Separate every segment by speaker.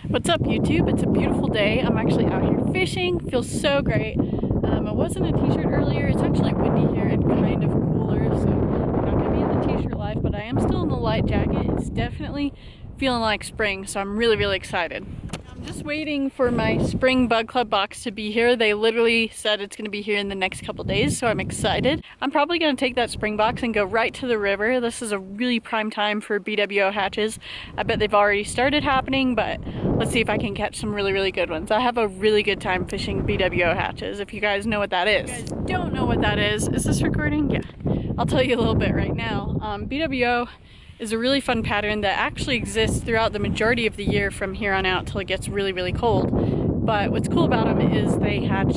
Speaker 1: What's up, YouTube? It's a beautiful day. I'm actually out here fishing. Feels so great. I was in a t-shirt earlier. It's actually windy here and kind of cooler, so I'm not gonna be in the t-shirt life, but I am still in the light jacket. It's definitely feeling like spring, so I'm really excited. I'm just waiting for my spring bug club box to be here. They literally said it's gonna be here in the next couple days, so I'm excited. I'm probably gonna take that spring box and go right to the river. This is a really prime time for BWO hatches. I bet they've already started happening, but let's see if I can catch some really good ones. I have a really good time fishing BWO hatches, if you guys know what that is. If you guys don't know what that is this recording? Yeah. I'll tell you a little bit right now. BWO is a really fun pattern that actually exists throughout the majority of the year from here on out till it gets really cold. But what's cool about them is they hatch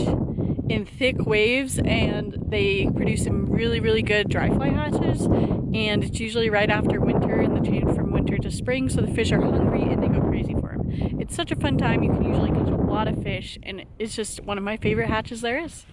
Speaker 1: in thick waves and they produce some really good dry fly hatches, and it's usually right after winter in the change from winter to spring, so the fish are hungry and they go crazy for them. It's such a fun time. You can usually catch a lot of fish and it's just one of my favorite hatches there is.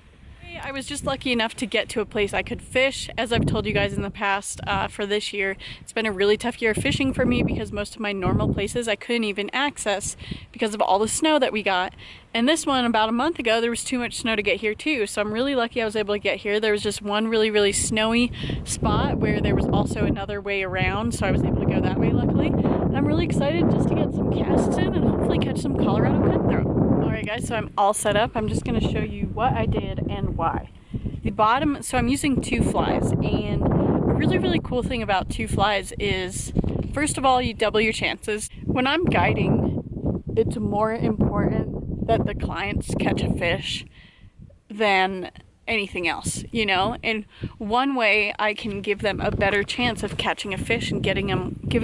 Speaker 1: I was just lucky enough to get to a place I could fish. As I've told you guys in the past, for this year, it's been a really tough year fishing for me because most of my normal places I couldn't even access because of all the snow that we got. And this one, about a month ago, there was too much snow to get here too. So I'm really lucky I was able to get here. There was just one really snowy spot where there was also another way around, so I was able to go that way luckily. And I'm really excited just to get some casts in and hopefully catch some Colorado cutthroat. Alright guys, so I'm all set up. I'm just going to show you what I did and why. The bottom, so I'm using 2 flies, and a really cool thing about 2 flies is, first of all, you double your chances. When I'm guiding, it's more important that the clients catch a fish than anything else, you know? And one way I can give them a better chance of catching a fish and giving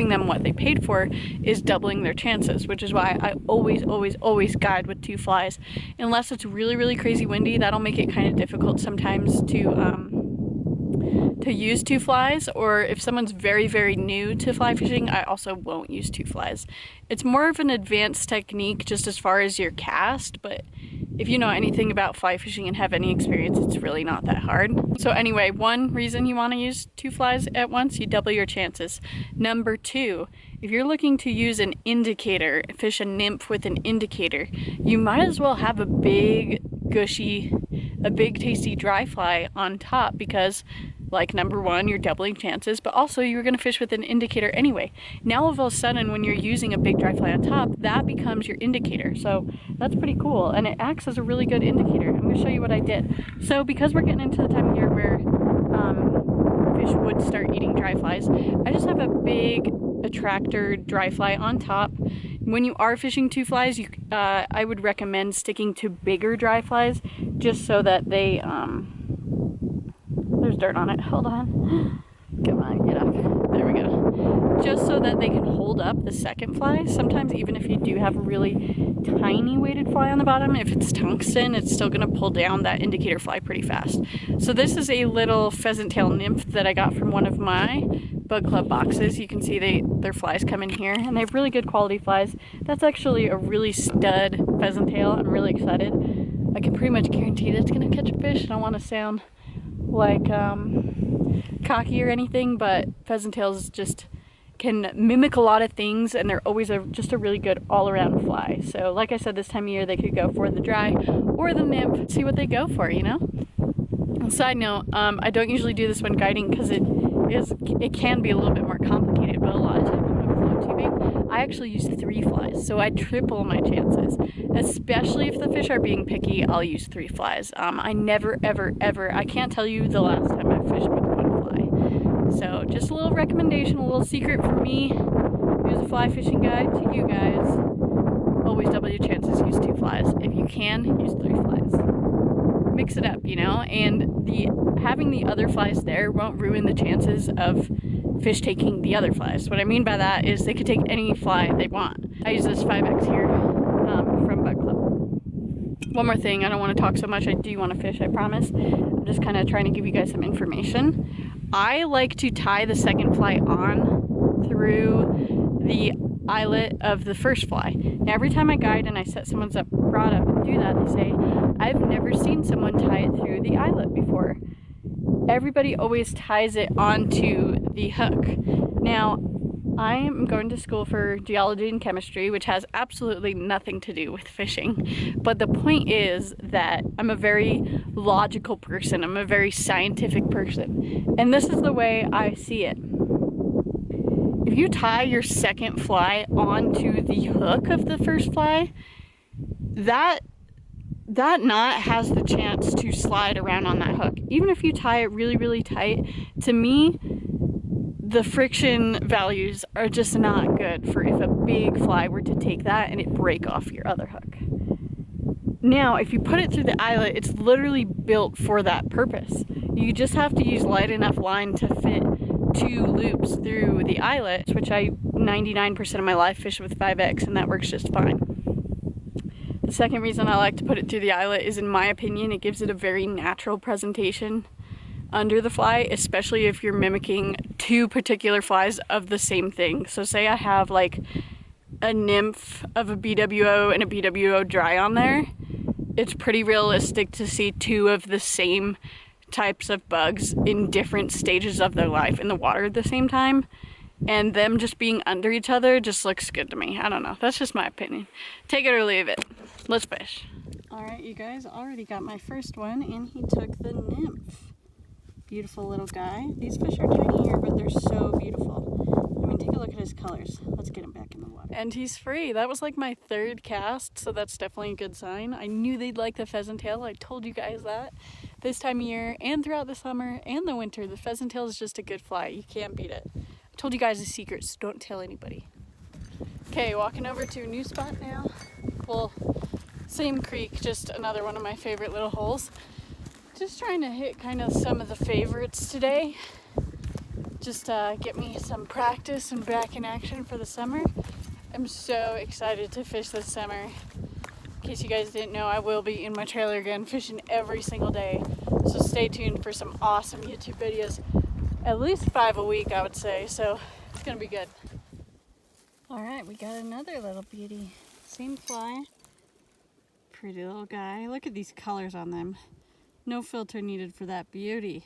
Speaker 1: them what they paid for is doubling their chances, which is why I always guide with 2 flies. Unless it's really crazy windy, that'll make it kind of difficult sometimes to use 2 flies, or if someone's very new to fly fishing, I also won't use 2 flies. It's more of an advanced technique just as far as your cast, but if you know anything about fly fishing and have any experience, it's really not that hard. So anyway, one reason you want to use 2 flies at once, you double your chances. Number 2, if you're looking to use an indicator, fish a nymph with an indicator, you might as well have a big tasty dry fly on top, because like, number 1, you're doubling chances, but also you're going to fish with an indicator anyway. Now all of a sudden, when you're using a big dry fly on top, that becomes your indicator. So that's pretty cool, and it acts as a really good indicator. I'm going to show you what I did. So because we're getting into the time of year where fish would start eating dry flies, I just have a big attractor dry fly on top. When you are fishing 2 flies, I would recommend sticking to bigger dry flies, just so that they there's dirt on it. Hold on. Come on, get up. There we go. Just so that they can hold up the second fly. Sometimes even if you do have a really tiny weighted fly on the bottom, if it's tungsten, it's still going to pull down that indicator fly pretty fast. So this is a little pheasant tail nymph that I got from one of my bug club boxes. You can see their flies come in here, and they have really good quality flies. That's actually a really stud pheasant tail. I'm really excited. I can pretty much guarantee that it's going to catch a fish. I don't want to sound like cocky or anything, but pheasant tails just can mimic a lot of things, and they're always just a really good all-around fly. So like I said, this time of year they could go for the dry or the nymph, see what they go for, you know? And side note, I don't usually do this when guiding because it can be a little bit more complicated, but a lot of times when I'm float tubing, I actually use 3 flies, so I triple my chances. Especially if the fish are being picky, I'll use 3 flies. I never ever, I can't tell you the last time I fished with 1 fly. So just a little recommendation, a little secret from me, here's a fly fishing guide to you guys. Always double your chances, use 2 flies. If you can, use 3 flies. Mix it up, you know, and having the other flies there won't ruin the chances of fish taking the other flies. What I mean by that is they could take any fly they want. I use this 5X here from Bug Club. One more thing, I don't want to talk so much, I do want to fish, I promise. I'm just kind of trying to give you guys some information. I like to tie the second fly on through the eyelet of the first fly. Now every time I guide and I set someone's rod up and do that, they say, I've never seen someone tie it through the eyelet before. Everybody always ties it onto the hook. Now, I am going to school for geology and chemistry, which has absolutely nothing to do with fishing. But the point is that I'm a very logical person. I'm a very scientific person. And this is the way I see it. If you tie your second fly onto the hook of the first fly, that knot has the chance to slide around on that hook. Even if you tie it really, really tight, to me, the friction values are just not good for if a big fly were to take that and it break off your other hook. Now, if you put it through the eyelet, it's literally built for that purpose. You just have to use light enough line to fit 2 loops through the eyelet, which I 99% of my life fish with 5X, and that works just fine. The second reason I like to put it through the eyelet is, in my opinion, it gives it a very natural presentation under the fly, especially if you're mimicking 2 particular flies of the same thing. So say I have like a nymph of a BWO and a BWO dry on there, it's pretty realistic to see 2 of the same types of bugs in different stages of their life in the water at the same time, and them just being under each other just looks good to me. I don't know, that's just my opinion. Take it or leave it. Let's fish. Alright, you guys, already got my first one, and he took the nymph. Beautiful little guy. These fish are tiny here, but they're so beautiful. I mean, take a look at his colors. Let's get him back in the water. And he's free. That was like my 3rd cast, so that's definitely a good sign. I knew they'd like the pheasant tail. I told you guys that. This time of year, and throughout the summer and the winter, the pheasant tail is just a good fly. You can't beat it. I told you guys a secret, so don't tell anybody. Okay, walking over to a new spot now. Well, same creek, just another one of my favorite little holes. Just trying to hit kind of some of the favorites today. Just get me some practice and back in action for the summer. I'm so excited to fish this summer. In case you guys didn't know, I will be in my trailer again fishing every single day. So stay tuned for some awesome YouTube videos. At least 5 a week, I would say. So it's gonna be good. All right, we got another little beauty. Same fly. Pretty little guy. Look at these colors on them. No filter needed for that beauty.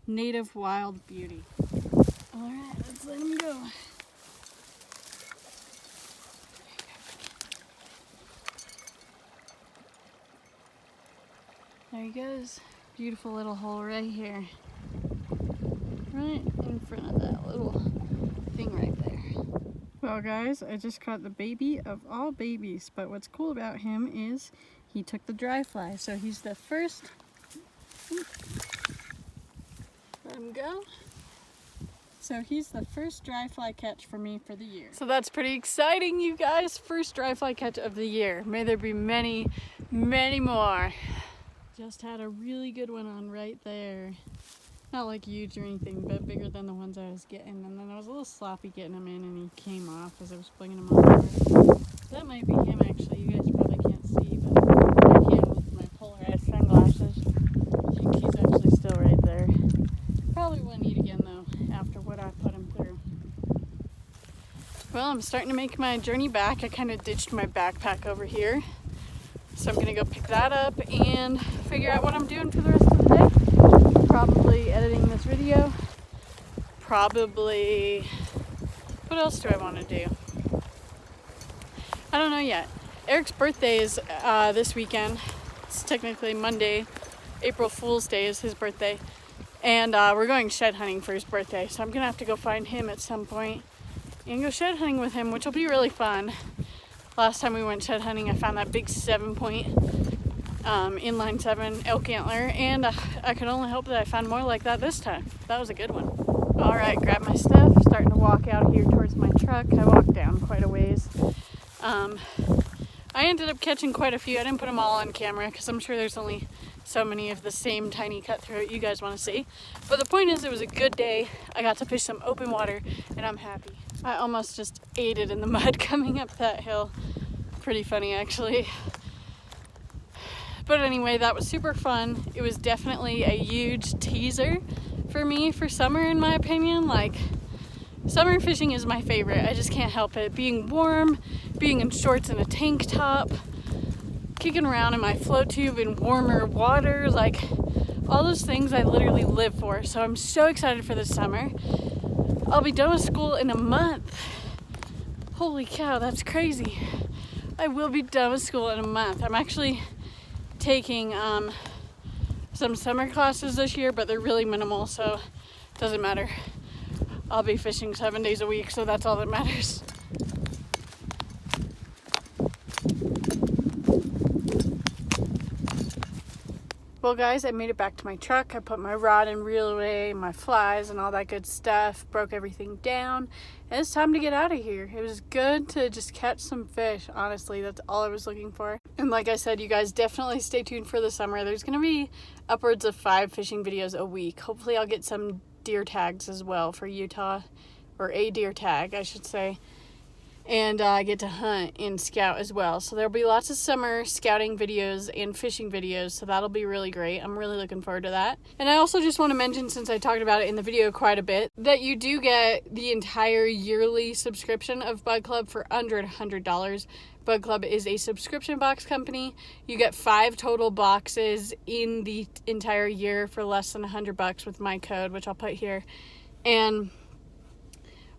Speaker 1: Native wild beauty. Alright, let's let him go. There he goes. Beautiful little hole right here. Right in front of that little thing right there. Well guys, I just caught the baby of all babies, but what's cool about him is he took the dry fly, so he's the first. Let him go. So he's the first dry fly catch for me for the year. So that's pretty exciting, you guys. First dry fly catch of the year. May there be many, many more. Just had a really good one on right there. Not like huge or anything, but bigger than the ones I was getting. And then I was a little sloppy getting him in, and he came off as I was flinging him over. That might be him, actually. You guys probably can't see, but I can with my polarized sunglasses. I think he's actually still right there. Probably wouldn't eat again, though, after what I put him through. Well, I'm starting to make my journey back. I kind of ditched my backpack over here. So I'm going to go pick that up and figure out what I'm doing for the rest of the day. Probably editing this video. Probably... What else do I want to do? I don't know yet. Eric's birthday is this weekend. It's technically Monday. April Fool's Day is his birthday. And we're going shed hunting for his birthday. So I'm going to have to go find him at some point and go shed hunting with him, which will be really fun. Last time we went shed hunting, I found that big 7-point inline 7 elk antler, and I could only hope that I found more like that this time. That was a good one. All right, grab my stuff, starting to walk out here towards my truck. I walked down quite a ways. I ended up catching quite a few. I didn't put them all on camera because I'm sure there's only so many of the same tiny cutthroat you guys want to see. But the point is, it was a good day. I got to fish some open water, and I'm happy. I almost just ate it in the mud coming up that hill. Pretty funny, actually. But anyway, that was super fun. It was definitely a huge teaser for me for summer, in my opinion. Like, summer fishing is my favorite. I just can't help it. Being warm, being in shorts and a tank top, kicking around in my float tube in warmer water, like all those things I literally live for. So I'm so excited for this summer. I'll be done with school in a month. Holy cow, that's crazy. I will be done with school in a month. I'm actually taking some summer classes this year, but they're really minimal, so it doesn't matter. I'll be fishing 7 days a week, so that's all that matters. Well guys, I made it back to my truck. I put my rod and reel away, my flies and all that good stuff, broke everything down, and it's time to get out of here. It was good to just catch some fish, honestly. That's all I was looking for. And like I said, you guys definitely stay tuned for the summer. There's gonna be upwards of 5 fishing videos a week. Hopefully I'll get some deer tags as well for Utah, or a deer tag, I should say. And I get to hunt and scout as well. So there'll be lots of summer scouting videos and fishing videos, so that'll be really great. I'm really looking forward to that. And I also just want to mention, since I talked about it in the video quite a bit, that you do get the entire yearly subscription of Bug Club for under $100. Bug Club is a subscription box company. You get 5 total boxes in the entire year for less than $100 with my code, which I'll put here. And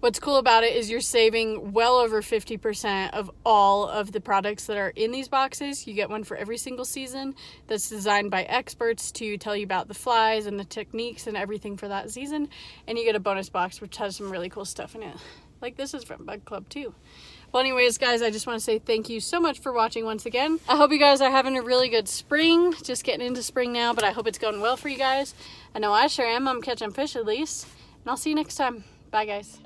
Speaker 1: what's cool about it is you're saving well over 50% of all of the products that are in these boxes. You get one for every single season that's designed by experts to tell you about the flies and the techniques and everything for that season. And you get a bonus box which has some really cool stuff in it. Like this is from Bug Club too. Well, anyways, guys, I just want to say thank you so much for watching once again. I hope you guys are having a really good spring. Just getting into spring now, but I hope it's going well for you guys. I know I sure am. I'm catching fish at least. And I'll see you next time. Bye, guys.